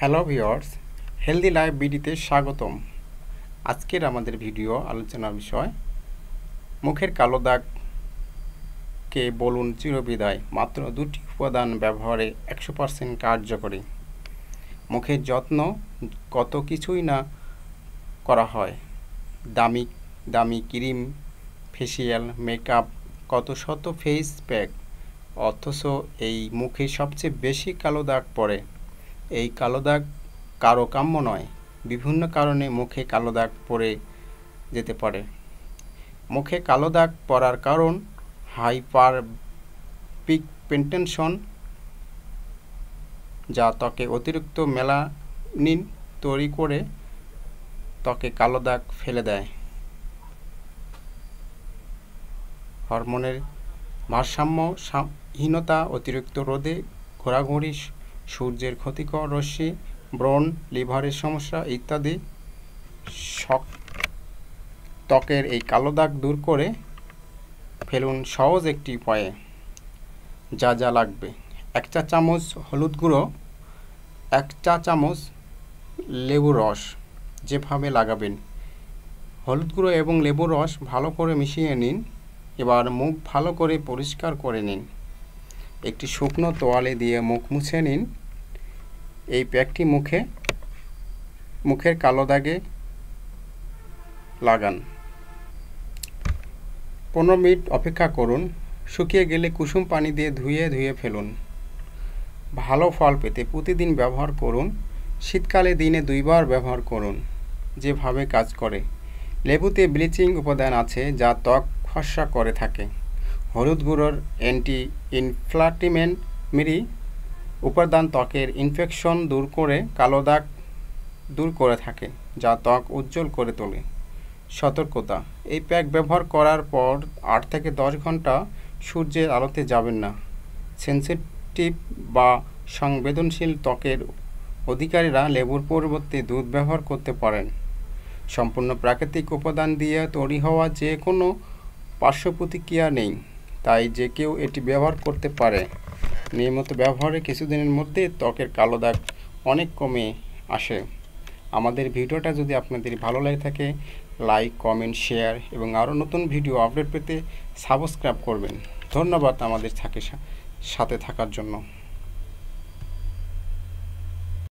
Hello viewers, healthy life বিডিতে স্বাগতম। আজকের আমাদের ভিডিও আলোচনার বিষয় মুখের কালো দাগকে বলুন চিরবিদায়। মাত্র 2টি উপাদান ব্যবহারে 100% কার্যকরী। মুখের যত্ন কত কিছুই না করা হয়, দামি দামি ক্রিম, ফেসিয়াল, মেকআপ, কত শত ফেস প্যাক, অথচ এই মুখে সবচেয়ে বেশি কালো দাগ পড়ে। এই কালো দাগ কারো কাম্য নয়। বিভিন্ন কারণে মুখে কালো দাগ পড়ে যেতে পারে। মুখে কালো দাগ পড়ার কারণ হাইপার পিগমেন্টেশন, যা ত্বকে অতিরিক্ত মেলানিন তৈরি করে ত্বকে কালো দাগ ফেলে দেয়। হরমোনের ভারসাম্যহীনতা, অতিরিক্ত রোদে ঘোরাঘুরি, সূর্যের ক্ষতিকর রশ্মি, ব্রণ, লিভারের সমস্যা ইত্যাদি ত্বকের এই কালো দাগ দূর করে ফেলুন সহজ একটি উপায়ে। যা যা লাগবে: 1 চা চামচ হলুদ গুঁড়ো, 1 চা চামচ লেবুর রস। যেভাবে লাগাবেন: হলুদ গুঁড়ো এবং লেবুর রস ভালো করে মিশিয়ে নিন। এবার মুখ ভালো করে পরিষ্কার করে নিন। একটি শুকনো তোয়ালে দিয়ে মুখ মুছে নিন। এই প্যাকটি মুখের কালো দাগে লাগান। 15 মিনিট অপেক্ষা করুন। শুকিয়ে গেলে কুসুম পানি দিয়ে ধুয়ে ফেলুন। ভালো ফল পেতে প্রতিদিন ব্যবহার করুন। শীতকালে দিনে 2 বার ব্যবহার করুন। যেভাবে কাজ করে: লেবুতে ব্লিচিং উপাদান আছে যা ত্বক ফর্সা করে থাকে। হলুদ গুঁড়োর অ্যান্টি ইনফ্ল্যামেটরি উপাদান ত্বকের ইনফেকশন দূর করে কালো দাগ দূর করে থাকে, যা ত্বক উজ্জ্বল করে তোলে। সতর্কতা: এই প্যাক ব্যবহার করার পর 8 থেকে 10 ঘন্টা সূর্যের আলোতে যাবেন না। সেনসিটিভ বা সংবেদনশীল ত্বকের অধিকারীরা লেবুর পরিবর্তে দুধ ব্যবহার করতে পারেন। সম্পূর্ণ প্রাকৃতিক উপাদান দিয়ে তৈরি হওয়া যে কোনো পার্শ্ব প্রতিক্রিয়া নেই, তাই যে কেউ এটি ব্যবহার করতে পারে। নিয়মিত ব্যবহারে কিছুদিনের মধ্যে ত্বকের কালো দাগ অনেক কমে আসে। আমাদের ভিডিওটা যদি আপনাদের ভালো লাগে থাকে, লাইক, কমেন্ট, শেয়ার এবং আরও নতুন ভিডিও আপডেট পেতে সাবস্ক্রাইব করবেন। ধন্যবাদ আমাদের সাথে থাকার জন্য।